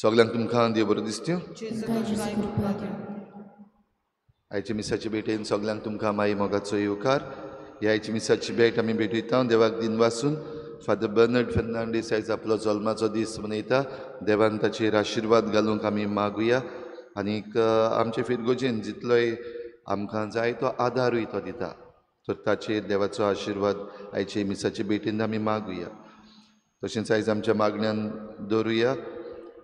सगळ्यांक तुमकां देव बरो दिसत्यो. आयचे मिसाची भेटेन सगळ्यांक तुमकां माई मोगाचो येवकार. ह्या आयची मिसाची भेट आमी भेटयता देवाक दिन वासून. फादर बर्नर्ड फर्नांडीस आयज आपलो जल्माचो दीस मनयता. देवान ताचेर आशिर्वाद घालूंक आमी मागुया. आनीक आमचे फिरगोजेन जितलोय आमकां जाय तो आदारूय तो दिता. तर ताचेर देवाचो आशिर्वाद आयचे मिसाचे भेटेन आमी मागुया. तशेंच आयज आमच्या मागण्यान दवरुया.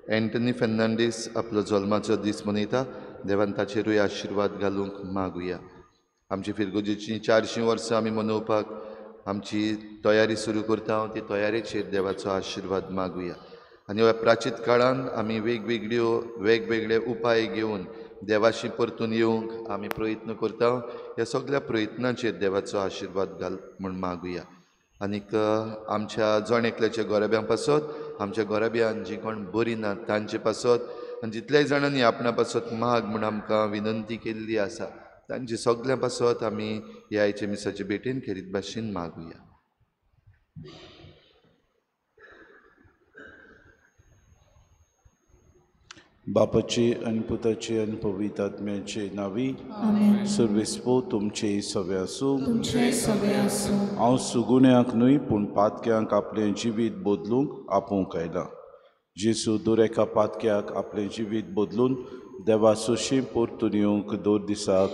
एंटनी फर्नांडीस आपलो जल्माचो दीस मनयता. देवान ताचेरूय आशिर्वाद घालूंक मागुया. आमची फिरगोजेची 400 वर्सां आमी मनोवपाक आमची तयारी सुरू करता. ती तयारेचेर देवाचो आशिर्वाद मागुया. आनी ह्या प्राचीत काळान आमी वेगवेगळे उपाय घेवन देवाशी परतून येवंक आमी प्रयत्न करता. ह्या सगळ्या प्रयत्नांचेर देवाचो आशिर्वाद घाल म्हूण मागुया. आनीक आमच्या जण एकल्याच्या गोरब्यां पासत आमच्या गोरब्यान जीं कोण बरीं नात तांचे पासत आनी जितल्याय जाणांनी आपणा पासत माग म्हूण आमकां विनंती केल्ली आसा तांचे सगळ्यां पासत आमी ह्या आयचे मिसाचे भेटेन खेरीत भाशेन मागुया. बापाची आनी पुताची आनी पवित्र आत्म्याचे नावी सर्वेस्पो तुमचे सवे आसूं. हांव सुगुण्याक न्हय पूण पातक्यांक आपलें जिवीत बदलूंक आपोवंक आयलां. जेसू दर एका पातक्याक आपलें जिवीत बदलून देवा सुशी परतून येवंक दर दिसाक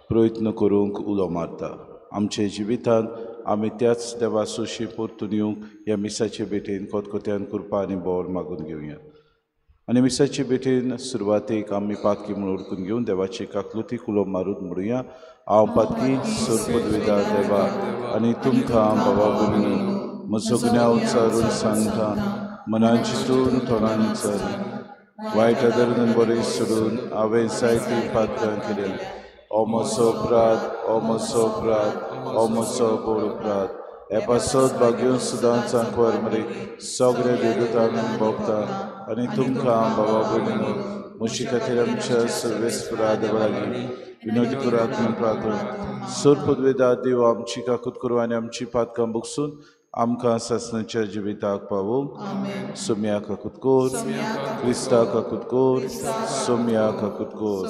प्रयत्न करूंक उलो मारता. आमचे जिवितांत आमी त्याच देवा सुशी परतून येवंक ह्या मिसाचे भेटेन कोतकोत्यान कृपा आनी बोर मागून घेवया. आनी मिसाचे भेटेन सुरवातेक आमी पातकी म्हूण ओळखून घेवन देवाची काकलुतीक उलो मारून म्हणुया. हांव पातकी सोरपदवेदार देवा आनी तुमकां बाबा भयणीनो म्हजो गुन्यांव उच्चारून सांगता. मनान चिंतून तोंडान विचारून वायट आदरून बरें सोडून हांवें जायतीं पातकां केलें. हो म्हजो अपराध, हो म्हजो अपराध, हो म्हजो बोड अपराध. हे पासत भाग्यो सुदां सांकवार मरे सगळे देवदूतांक भोगता आनी तुमकां बाबा भयणीनो म्हजे खातीर आमच्या सर्वेस्परा देवा लागीं विनवटी करात म्हूण प्रार्थना. सोरपदवेदार देव आमची काकूत करूं आनी आमची पातकां भोगसून आमकां सासणाच्या जिविताक पावोवंक. सोम्या काकूत कोर, क्रिस्ता काकूत कोर, सोम्या काकूत कोर.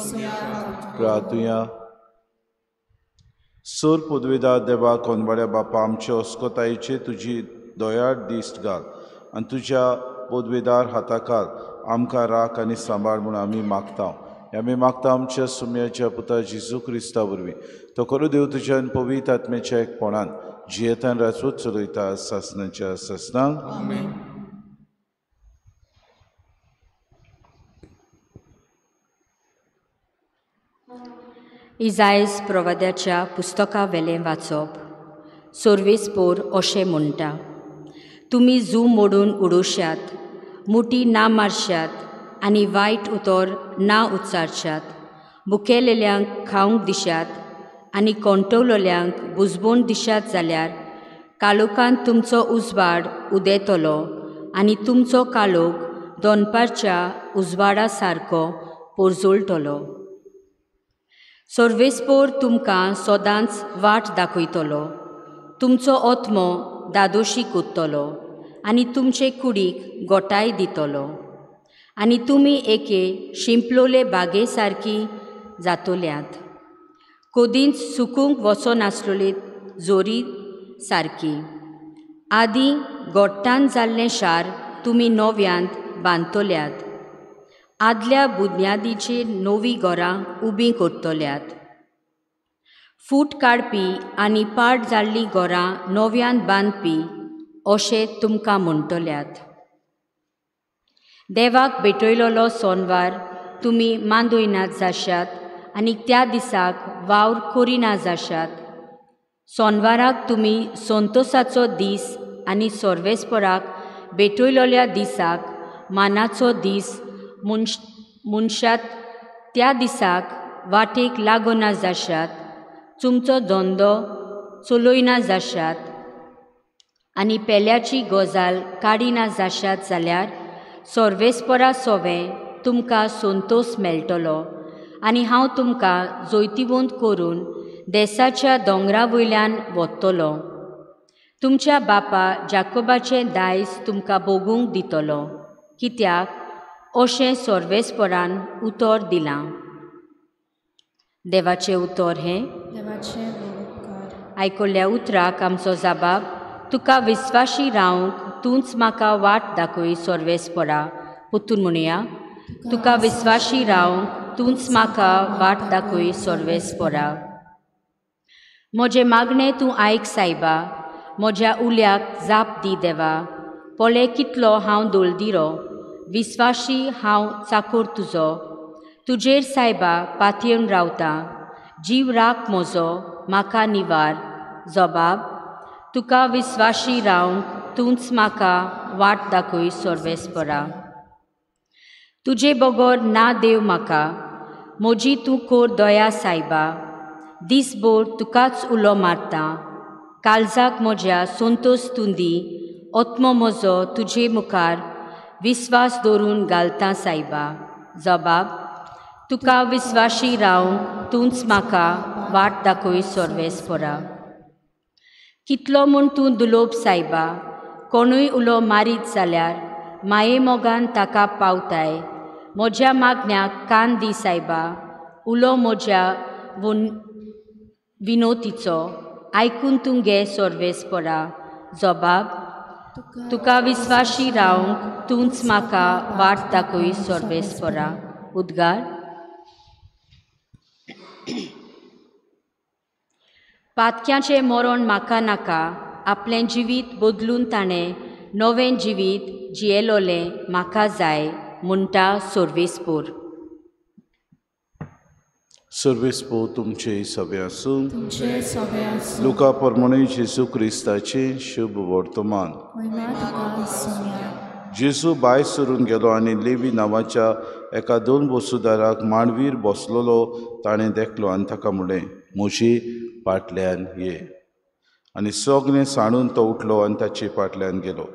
प्रार्थुया. सोर पदवेदार देवा कोनवाड्या बापा आमच्या अस्कोतायेचेर तुजी दोयाड दिश्ट घाल आनी तुज्या पदवेदार हाताखाल आमकां राख आनी सांबाळ म्हूण आमी मागता. आमी मागता आमच्या सोम्याच्या पुता जेजू क्रिस्ता वरवीं. तो करू देव तुज्या पवित्र आत्म्याच्या एकपणान जियेतान राजवत चलयता सासणाच्या सासणांक. इजायस प्रवाद्याच्या पुस्तका वेलें वाचप. सोर्वेस्पोर अशें म्हणटा. तुमी जू मोडून उडोवश्यात, मुठी ना मारश्यात आनी वायट उतर ना उच्चारश्यात. भुकेलेल्यांक खावंक दिश्यात आनी कोंटवलोल्यांक बुजबून दिश्यात जाल्यार कालोखांत तुमचो उजवाड उदेतलो आनी तुमचो कालोख दोनपारच्या उजवाडा सारको पोरजोळटलो. सोर्वेस्पोर तुमकां सदांच वाट दाखयतलो. तुमचो ओत्मो दादोशी कोत्तलो आनी तुमचे कुडीक गोटाय दितलो. आनी तुमी एके शिंपलोले बागे सारकी जातोल्यांत, कोदींच सुकूंक वचोनासलोले जोरी सारकी. आदीं गोट्टान जाल्लें शार तुमी नव्यांत बांदतोल्यात. आदल्या बुन्यादीचेर नवीं घरां उबीं करतल्यात. फूट काडपी आनी पाड जाल्लीं घरां नव्यान बांदपी अशें तुमकां म्हणटल्यात. देवाक भेटयलोलो सोनवार तुमी मांदोयनात जाशात आनी त्या दिसाक वावर करिना जाशात. सोनवाराक तुमी संतोसाचो दीस आनी सोर्वेस्पराक भेटयलोल्या दिसाक मानाचो दीस मनशात. त्या दिसाक वाटेक लागोना जाशात, तुमचो धंदो चलयना जाशात आनी पेल्याची गजाल काडिना जाशात जाल्यार सोर्वेस्परा सोवें तुमकां संतोस मेळटलो आनी हांव तुमकां जोयतिवंत करून देसाच्या दोंगरा वयल्यान व्हरतलो. तुमच्या बापा जाकोबाचें दायज तुमकां भोगूंक दितलो. कित्याक अशें सोर्वेस्परान उतर दिलां. देवाचें उतर हें: देवाचे उपकार. आयकल्ल्या उतराक आमचो जबाब: तुका विस्वाशी रावंक तूंच म्हाका वाट दाखय सोर्वेस्परा. पुतून म्हणुया: तुका विस्वाशी रावंक तूंच म्हाका वाट दाखय सोर्वेस्परा. म्हजें मागणें तूं आयक सायबा, म्हज्या उल्याक जाप दी देवा. पोले कितलो हांव दोलदिरो, विस्वाशी हांव चाकोर तुजो. तुजेर सायबा पातयेवन रावतां, जीव राख म्हजो म्हाका निवार. जबाब: तुका विस्वाशी रावंक तूंच म्हाका वाट दाखय सोर्वेस्परा. तुजे बगोर ना देव म्हाका, म्हजी तूं कोर दया सायबा. दिसभर तुकाच उलो मारतां, काळजाक म्हज्या संतोश तूं दी. आत्मो म्हजो तुजे मुखार विस्वास दवरून घालतां सायबा. जबाब: तुका विस्वाशी रावंक तूंच म्हाका वाट दाखय सोर्वेस्परा. कितलो म्हूण तूं दुलोप सायबा, कोणूय उलो मारीत जाल्यार माये मोगान ताका पावताय. म्हज्या मागण्याक कान दी सायबा, उलो म्हज्या विनोतीचो आयकून तूं घे सोर्वेस्परा. जबाब: तुका विस्वाशी रावंक तूंच म्हाका वाट दाखय सोर्वेस्परा. उद्गार. पातक्याचें मरण म्हाका नाका, आपलें जिवीत बदलून ताणें नवें जिवीत जियेलोलें म्हाका जाय, म्हणटा सोर्वेस्पोर. सर्वेस्पो तुमचे सवे आसूं. तुमचे सगळे आसूं. लुका प्रमाणे जेजू क्रिस्ताचें शुभ वर्तमान. महिमा तुका सोम्या. जेजू भायर सरून गेलो आनी लेवी नांवाच्या एका 2 वसुदाराक मांडवीर बसलोलो ताणें देखलो आनी ताका म्हणलें, म्हजी फाटल्यान ये. आनी सगळें सांडून तो उठलो आनी ताचे फाटल्यान गेलो.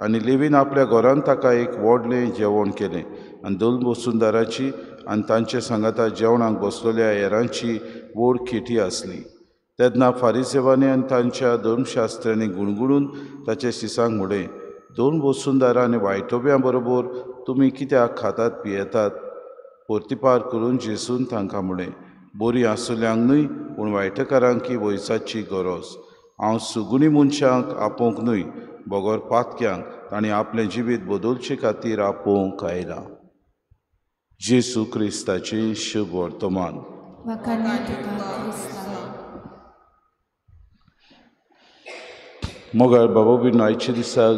आनी लेवीन आपल्या घरांत ताका एक व्हडलें जेवण केलें. आनी 2 वसुदाराची आनी तांचे सांगाता जेवणाक बसलेल्या हेरांची व्हड खेटी आसली. तेन्ना फारिसेवांनी आनी तांच्या धर्मशास्त्रांनी गुणगुणून ताचे सिसांक म्हणलें, 2 वसुदारां आनी वायटोब्यां बरोबर तुमी कित्याक खातात पियेतात? परतीपार करून जेजून तांकां म्हणलें, बरीं आसुल्यांक न्हय पूण वायटकारांकी वयसाची गरज. हांव सुगुणी मनशांक आपोवंक न्हय, बगोर पातक्यांक ताणें आपलें जिवीत बदलचे खातीर आपोवंक आयला. जेजू क्रिस्ताचें शुभ वर्तमान. वखाणी तुका क्रिस्ता. मोगाळ बाबा बीन आयच्या दिसाक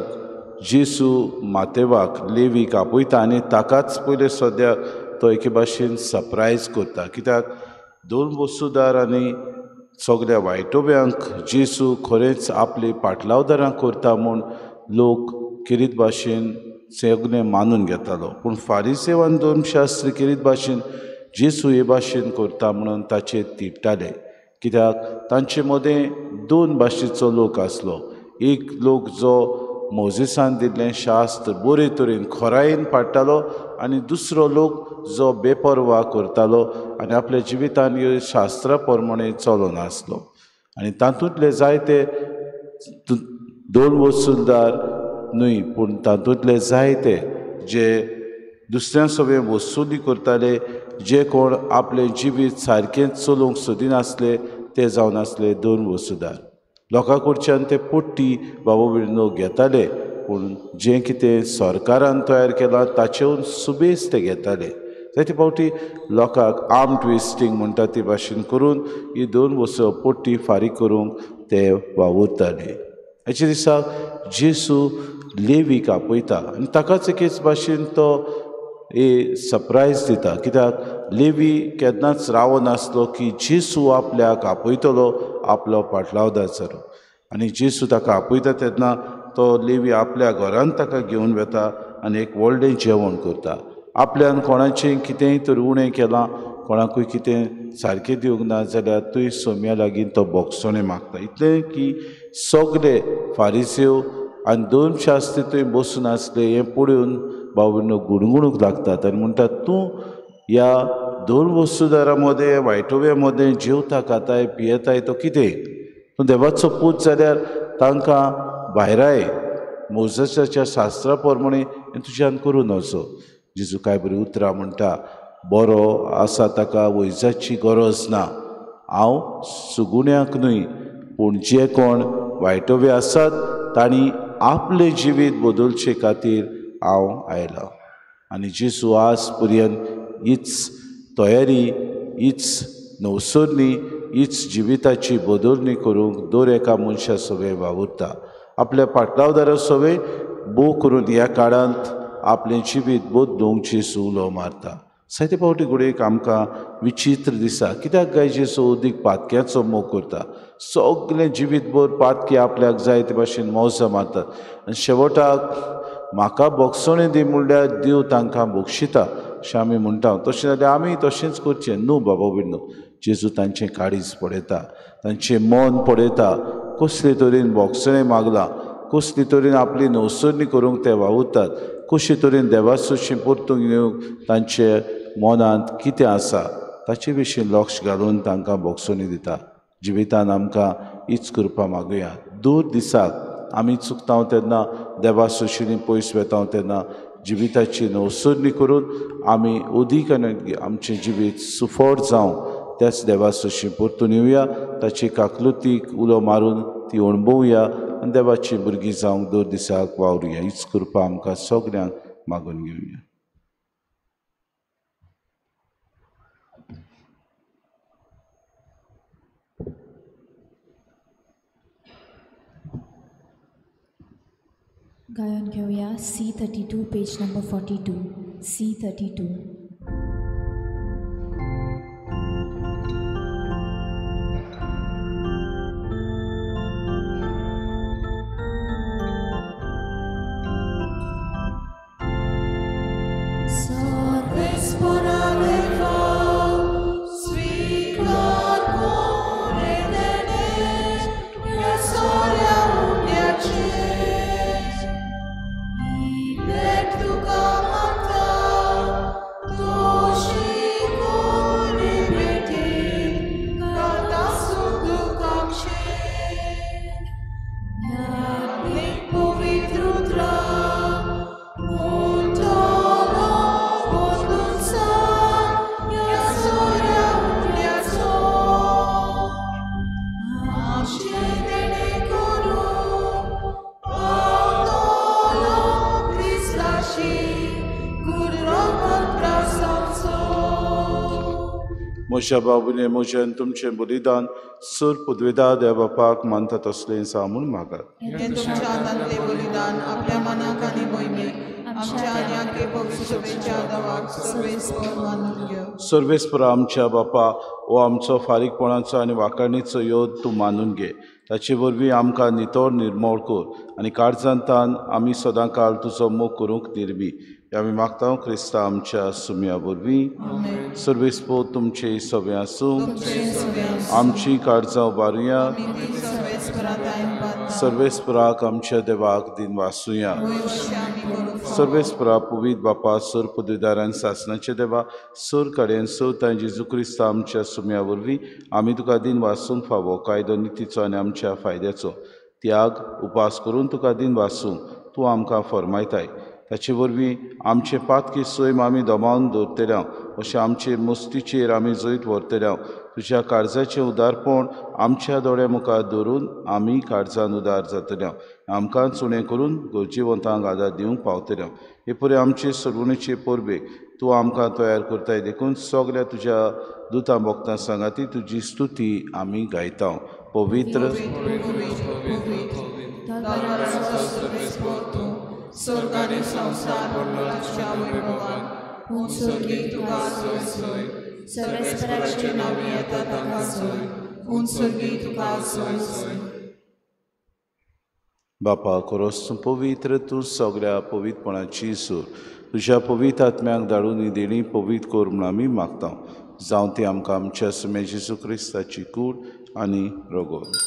जेजू मातेवाक लेवीक आपयता आनी ताकाच पयले सद्या तो एके भाशेन सरप्रायज करता. कित्याक 2 वसुदार आनी सगळ्या वायटोब्यांक जेजू खरेंच आपली पाटलावदारां करता म्हूण लोक किरीत भाशेन सगळें मानून घेतालो. पूण फारिसेव आनी धर्मशास्त्री किरीत भाशेन जेजू हे भाशेन करता म्हणून ताचेर तिडटाले. कित्याक तांचे मदें 2 भाशेचो लोक आसलो. एक लोक जो मोजेसान दिल्लें शास्त्र बरे तरेन खरायेन पाडटालो आनी दुसरो लोक जो बेपरवा करतालो आनी आपल्या जिवितान ह्यो शास्त्रा प्रमाणे चलो नासलो. आनी तातूंतले जायते 2 वसुदार न्हय पूण तातूंतले जायते जे दुसऱ्यां सगळे वसुली करताले, जे कोण आपलें जिवीत सारकें चलोवंक सोदिनासले ते जावन आसले 2 वसुदार. लोकां कडच्यान ते पट्टी बाबा बिडनो घेताले, पूण जें कितें सरकारान तयार केलां ताचेवन सुबेज ते घेताले. जायते फावटी लोकांक आर्म ट्विस्टींग म्हणटा ते भाशेन करून ही 2 वर्सां पट्टी फारीक करूंक ते वावुरताले. हेचे दिसाक जेजू लेवीक आपयता आनी ताकाच एकेच भाशेन तो सरप्रायज दिता. कित्याक लेवी केन्नाच रावनासलो की जेजू आपल्याक आपयतलो आपलो पाटलावदार जालो. आनी जेजू ताका आपयता तेन्ना तो लेवी आपल्या घरांत ताका घेवन वता आनी एक व्हडलें जेवण करता. आपल्यान कोणाचें कितेंय तर उणें केलां, कोणाकूय कितें सारकें दिवंक ना जाल्यार तुय सोम्या लागीं तो बोगसोणें मागता. इतलें की सगळे फारिसेव आनी 2 शास्त्री थंय बसून आसले हें पळोवन बाबूनो गुणगुणूंक लागतात आनी म्हणटात, तूं ह्या 2 वसुदारां मदें वायटोव्या मदें जेवता खाताय पियेताय तो कितें? तूं देवाचो पूत जाल्यार तांकां भायराय मोजेसाच्या शास्त्रा प्रमाणे हें तुज्यान करूं नजो. जेजू काय बरी उतरां म्हणटा, बरो आसा ताका वैजाची गरज ना. हांव सुगुण्याक न्हय, पूण जे कोण वायटवे आसात तांणी आपले जिवीत बदलचे खातीर हांव आयला. आनी जेजू आज पर्यंत हीच तयारी, हीच नवसरणी, हीच जिविताची बदलणी करूंक दर एका मनशा सवे वावुरता. आपल्या पाटलावदारा सवे भोव करून ह्या काळांत आपलें जिवीत बदलूंक जेजू उलो मारता. जायते फावटी घडये आमकां विचित्र दिसता, कित्याक काय जेजू अदीक पातक्याचो मोग करता. सगळें जिवीतभर पातकी आपल्याक जाय ते भाशेन मौजां मारतात आनी शेवटाक म्हाका बोगसणें दी म्हणल्यार देव तांकां बक्षिता अशें आमी म्हणटा. तशें जाल्यार आमी तशेंच करचें न्हू बाबा बीन. जेजू तांचें काळीज पळयता, तांचें मन पळयता, कसले तरेन बोगसणें मागलां, कसले तरेन आपली नवसरणी करूंक ते वावुरतात, कशे तरेन देवाचें परतून येवंक तांचे मनांत कितें आसा ताचे विशीं लक्ष घालून तांकां बोगसणी दिता. जिवितान आमकां हीच करपा मागुया. दर दिसाक आमी चुकता तेन्ना, देवा सुशिणी पयस वेता तेन्ना जिविताची नवसरणी करून आमी अदीक आनी आमचें जिवीत सुफोट जावं त्याच देवा सुशी परतून येवया. ताची काकलुतीक उलो मारून ती अणभवुया आनी देवाची भुरगीं जावंक दर दिसाक वावरुया. हीच कृपा आमकां सगळ्यांक मागून घेवया. गायन घेऊया C32 पेज नंबर 42. C32. म्हज्या बाबूने म्हजें तुमचें बलिदान सर पदवेदा देवापाक मानता तसलें सांगून मागात. हे तुमच्या आनंदले बलिदान आपल्या मनाक आनी मोहिमेक आमच्या आन्याके पवित्र सभेच्या देवाक सर्वेस्पर मानून घेव. सर्वेस्पर आमच्या बापा, हो आमचो फारीकपणाचो आनी वाकाणीचो योद तूं मानून घे. ताचे वरवीं आमकां नितळ निर्मळ कर आनी काळजांतान आमी सदां काळ तुजो मोग करूंक निर्मी. आमी मागता क्रिस्ता आमच्या सुम्या वरवीं. सर्वेस्पो तुमचे सवे आसूं. आमची काळजां उबारुया. सर्वेस्पराक आमच्या देवाक दिन वासुया. सर्वेस्परा पवित्र बापा, सर पदवीदारान सासणाचे देवा, सर कडेन सवता जेजू क्रिस्ता आमच्या सुम्या वरवीं आमी तुका दिन वासूंक फावो कायदो नितीचो आनी आमच्या फायद्याचो त्याग उपास करून तुका दिन वासूंक तूं आमकां फरमायताय. ताचे वरवीं आमचे पातकी सैम आमी दोमावन दवरतल्या अशें आमचे मस्तीचेर आमी जैत व्हरतल्या. तुज्या काळजाचें उदारपण आमच्या दोळ्या मुखार दवरून आमी काळजान उदार जातल्या. आमकां उणें करून गरजेवंतांक आदार दिवंक पावतल्या. हे परे आमचे सगुणेचे परबेक तूं आमकां तयार करताय देखून सगळ्या तुज्या दुतां भक्तां सांगाती तुजी स्तुती आमी गायता. पवित्र स्वर्ग आनी संसार तुज्या वैभवान पूण स्वर्गीय तुका सोय सोय. सर्वेस्पराचे नांवी येता ताका सोय पूण स्वर्गीय तुका सोय सोय. बापा खरोच तूं पवित्र, तूं सगळ्या पवित्रपणाची सूर. तुज्या पवित्र आत्म्याक धाडून ही देणी पवित्र कर म्हूण आमी मागता. जावं ती आमकां आमच्या सुम्या जेजू क्रिस्ताची कूड आनी रगत.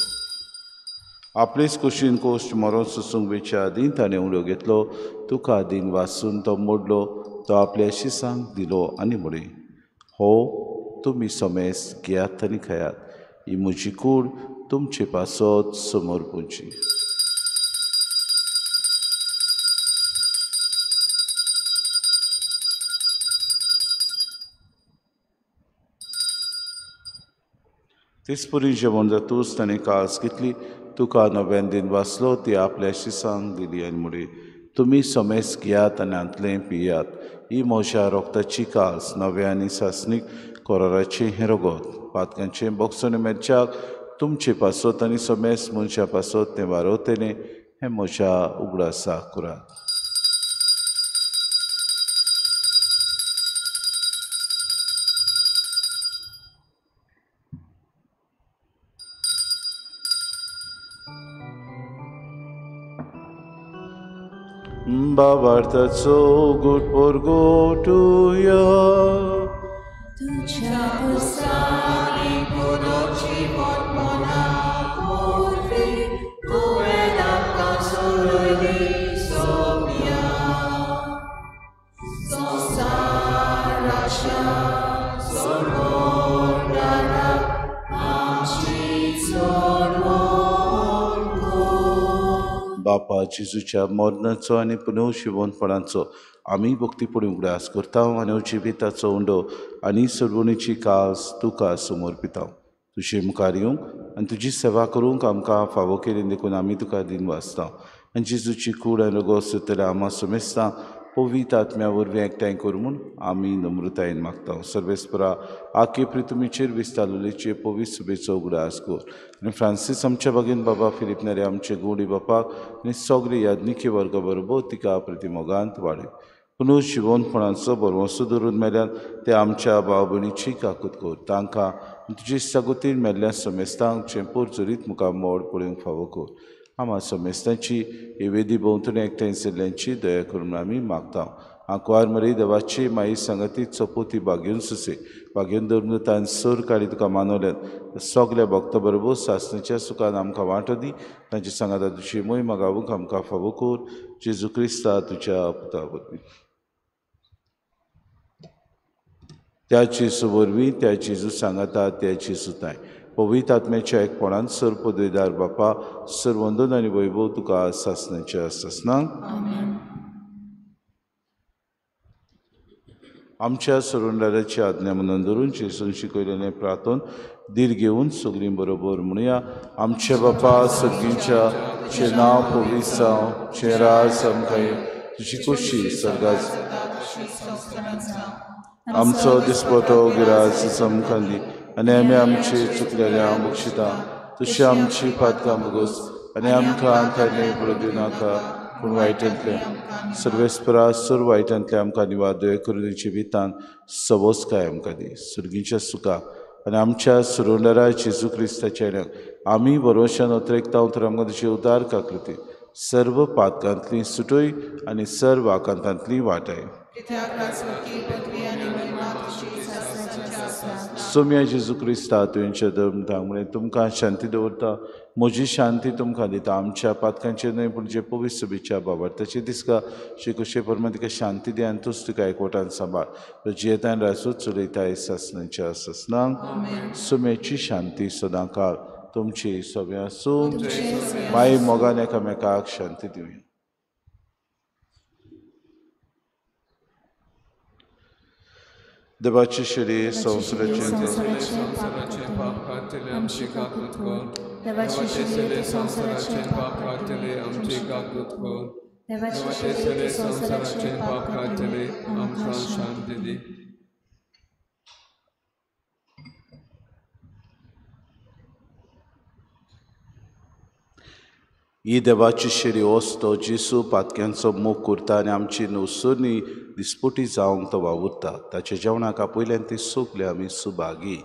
आपलेच कुशीन कोश्ट मरोन सुसूंक वेच्या आदीं ताणें उडो घेतलो. तुका आदीन वाचून तो मोडलो. तो आपल्या शिसांक दिलो आनी म्हळें, हो तुमी समेस घेयात आनी खायात. ही म्हजी कूड तुमचे पासत समोर पोवची. तिसपुरी जेवण जातूच ताणें कास घेतली, तुका नव्यान दिन वाचलो ती आपल्या शिसांक दिली आनी म्हळी, तुमी समेस घेयात आनी आंतलें पियात, ही म्हज्या रोगताची कास नव्या आनी सासणीक कोराराचें हें रगत. पातकांचें बोगसोन मेरच्याक तुमचे पासत आनी समेस मनशा पासत तें वारवतलें, हें म्हज्या उगडासाक करात. बाबार्थाचो गोट पोरगोटुया तुझ्या Sani punochivot monaporvi, tuvedam consolui somia. Sonsarasha sorvondara amchi sorvongo. बापा जेजूच्या मरणाचो आनी पुनर्जिवनपणाचो आमी भक्तीपणी उगडास करता आनी जिविताचो उंडो आनी सर्वणीची कास तुका समर्पिता. तुजे मुखार येवंक आनी तुजी सेवा करूंक आमकां फावो केली देखून आमी तुका दिन वाचता आनी जेजूची कूड आनी रगत सुतले आमां समेस्तां पवित्र आत्म्या वरवीं एकठांय कर म्हूण आमी नम्रतायेन मागता. सर्वेस्परा आखे प्रितुमीचेर विस्तारलेचे पवित्र सुबेचो उगडास कर आनी फ्रांसीस आमच्या बागेन बाबा फिलिप नेरे आमचे गोडी बापाक आनी सगळे याज्ञिके वर्गा बरोबर तिका प्रतिमोगांत वाडय. पुनर्जिवनपणाचो बरवंसो धरून मेल्यान ते आमच्या भाव भयणीची काकूत कर. तांकां तुजे सगोतीन मेल्ल्या समेस्तांक चेंपूर चरीत मुखार मोड पळोवंक फावो कर. आम्हा समेस्तांची हे वेदी भोंवतणी एकठांय सरल्यांची दया करून आमी मागता. आंकवार मरे देवाची माई सांगाती चपोती बागेवन सुसे बागेवन धरून तांणी सर काडी तुका मानवल्यान सगल्या भक्ता बरोबर सासणेच्या सुखान आमकां वांटो दी. तांची सांगाता तुजी मोय मागावूंक आमकां फावो कर. जेजू क्रिस्ता तुज्या पुता वरवीं त्या जेजू वरवीं त्या जेजू सांगाता त्या जेजूताय पवित्र आत्म्याच्या एकपणान सर पदवीदार बापा सर वंदन आनी वैभव तुका सासणेच्या सासणांक आमच्या सरोंडाराची आज्ञा म्हणून धरून जेजून शिकयलेलें प्रार्थन दीर घेवन सगळीं बरोबर म्हणुया. आमच्या बापा सर्गीच्या चे नांव पवित्र जावं, चे राज आमकां तुजी खुशी स्वर्गांत आमचो दिसपटो गिराज आमकां दी आनी आमी आमचे चुकलेल्या बक्षिता तशी आमची पातकां बगोस आनी आमकां कांय पडूं नाका पूण वायटांतले सर्वेस्परा सर वायटांतले आमकां निवाद दया करून जिवितान सवस्काय आमकां दी. सुर्गीच्या सुखा आनी आमच्या सुरोंडारा जेजू क्रिस्ताच्या आमी बरोवशान अतिरेकता तर आमकां तुजी उदार काकृती सर्व पातकांतली सुटय आनी सर्व आकांतांतली वाटाय. सोम्या जेजू क्रिस्ता तुवेंच्या धर्मतामुळे तुमकां शांती दवरता. म्हजी शांती तुमकां दिता. आमच्या पातकांचेर न्हय पूण जे पवित्र सुबेच्या बाबार्थाचे दिसका शिकुशे परमा तिका शांती दी आनी तूंच तिका एकवटान सांबाळ. जियेतान रासूच चलयताय सासणाच्या सासणांक सोम्याची शांती सदां काळ तुमची सगळ्या आसूं. माई मोगान एकामेकाक शांती दिवया. देवाचे शरीर संवसाराचे पाप खातीर आमची काकूत कर. देवाचे शरीर संवसाराचे पाप खातीर आमची काकूत कर. देवाचे शरीर संवसाराचे पाप खातीर आमकां शांती दी. ही देवाची शेरी वस्तो जेसू पातक्यांचो मोग करता आनी आमची नवसोनी दिसपोटी जावंक तो वावुरता. ताच्या जेवणाक आपयल्यान ती सोगले आमी सुभागी.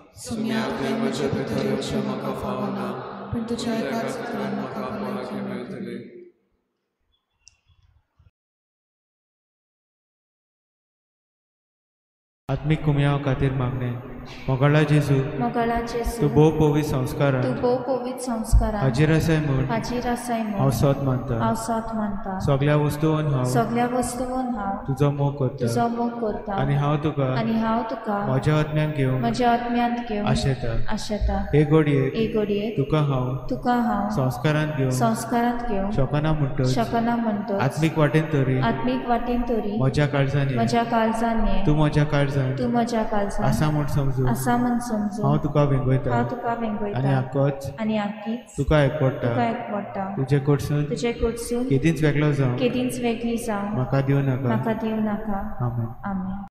आत्मिक कुमया खातीर मागणे. मोगाळा जेजू तूं भोव पवित्र संस्कारान हाजीर आसाय म्हूण हांव सोत मानता. सगळ्या वस्तूंत हांव तुजो मोग करता आनी हांव तुका म्हज्या आत्म्यांत घेवन आशेता. हे घडये तुका हांव संस्कारांत घेवन शकना म्हणटच आत्मीक वाटेन तरी म्हज्या काळजांनी तूं म्हज्या काळजांत आसा म्हूण समजून समजू समजू हांव तुका वेंगयता आनी आक्कोच तुका एकवडटा तुजे कडसून केदींच वेगळो जावं म्हाका दिवं नाका आमेन.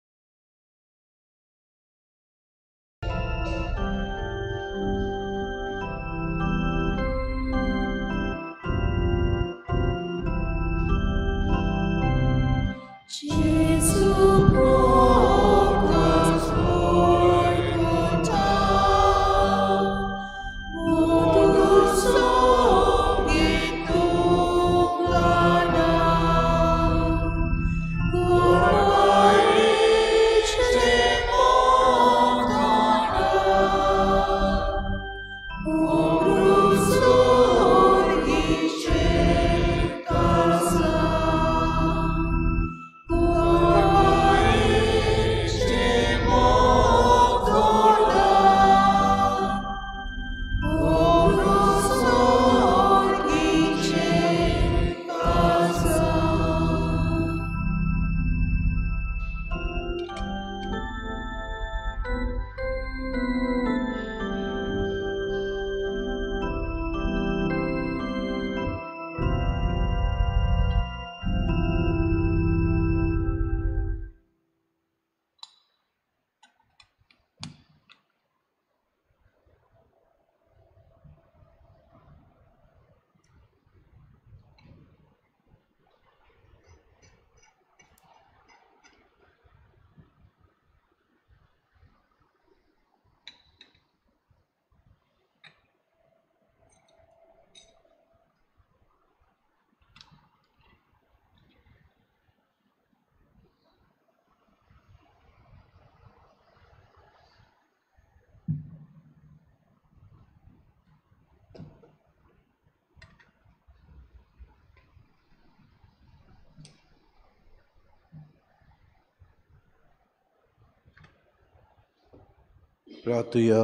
प्रार्थुया.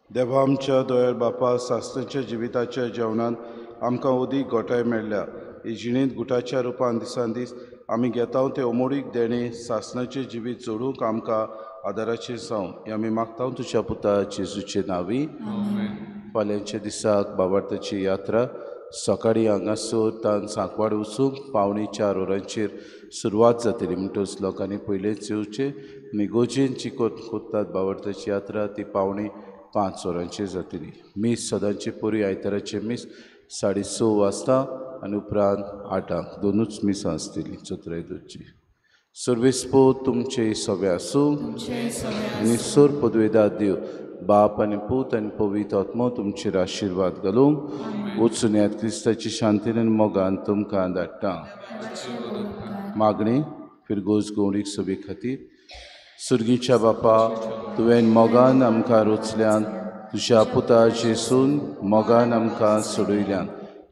देवा आमच्या दोयर बापा सासणाच्या जिविताच्या जेवणान आमकां ओदीक गोठाय मेळ्ळ्या. ही जिणेंत गुटाच्या रुपान दिसान दीस आमी घेता ते ओमोडीक देणे सासणाचें जिवीत जोडूंक आमकां आदाराचेर जावं हें आमी मागता तुज्या पुता जेजूचे नांवी. फाल्यांच्या दिसाक बाबार्थाची यात्रा सकाळीं हांगासर तान सांकवाड वचूंक पावणे 4 वरांचेर सुरवात जातली. म्हणटच लोकांनी पयलेच येवचें आनी गोजेन चिकोत कोत्तात बाबार्थाची यात्रा ती पावणे 5 वरांचेर जातली. मीस सदांचे पोरी आयताराचे मीस 6:30 वाजता आनी उपरांत 8 दोनूच मिसां आसतलीं चतुरायदूची. सर्वेस्पो तुमचे सवे आसूं आनी सोर पदवेदार देव बाप आनी पूत आनी पवित्र आत्मो तुमचेर आशिर्वाद घालूंक वचून येत क्रिस्ताची शांतीन आनी मोगान तुमकां धाडटा. मागणी फिरगोज गवळीक सभे खातीर. सुर्गीच्या बापा तुवें मोगान आमकां रोचल्यान तुज्या पुता जेसून मोगान आमकां सोडयल्यान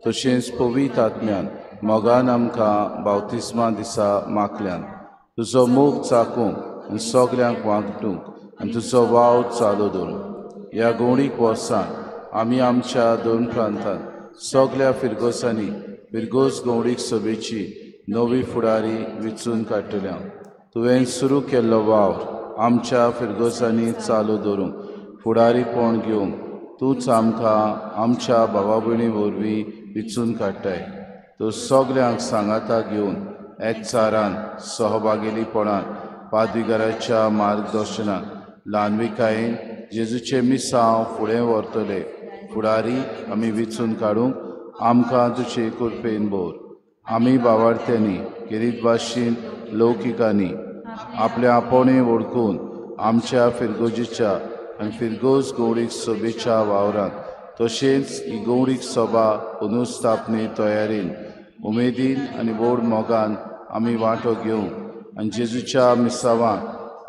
तशेंच पवित्र आत्म्यान मोगान आमकां बावतिस्मा दिसा मागल्यान तुजो मोग चाकूंक आनी सगल्यांक वागटूंक आनी तुजो वाव चालू दवरूंक ह्या गवळीक वर्सान आमी आमच्या दोन प्रांतांत सगल्या फिरगोसांनी फिरगोस गवळीक सभेची नवी फुडारी वेंचून काडटल्या. तुवें सुरू केल्लो वावर आमच्या फिरगोसांनी चालू दवरूंक फुडारीपण घेवंक तूंच आमकां आमच्या भावा भयणी वरवीं वेंचून काडटाय. तो सगल्यांक सांगाता घेवन एकचारान सहभागिलीपणान पाद्रीगाराच्या मार्गदर्शनान ल्हानविकायेन जेजूचे मिसांव फुडें व्हरतले. फुडारी आमी वेंचून काडूंक आमकां तुजे कृपेन भोर. आमी भावार्थ्यांनी खेरीत भाशेन लौकिकांनी आपल्या आपोणे वळखून आमच्या फिरगोजीच्या आनी फिरगोज गवळीक सभेच्या वावरांत तशेंच ही गवळीक सभा पुनर्स्थापने तयारेन उमेदीन आनी व्हड मोगान आमी वांटो घेवंक आनी जेजूच्या मिसावांक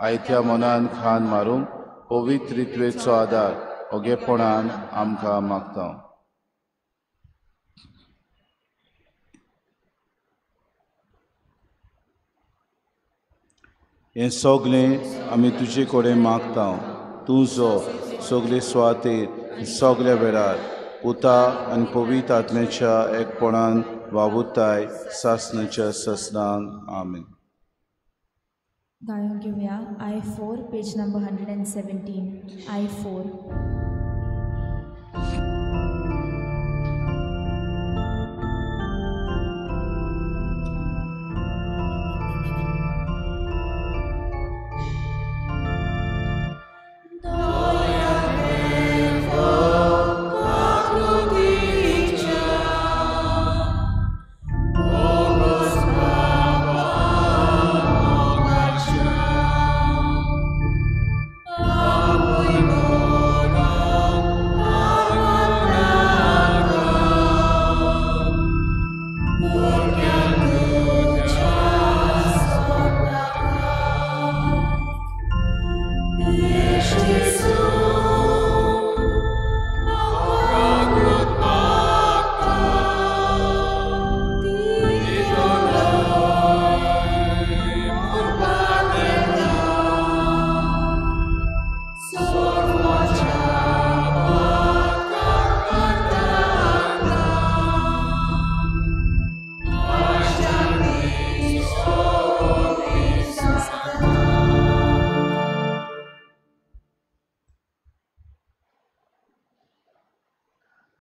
आयत्या मनान खान मारूंक पवित्र रित्वेचो आदार ओगेपणान आमकां मागता. हें सगलें आमी तुजे कडेन मागता. तूं जो सगले सुवातेर सगल्या वेळार पुता आनी पवित्र आत्म्याच्या एकपणान वावुरताय सासणाच्या ससनान. आमेन. गायन घेऊया I4 पेज नंबर 117 I4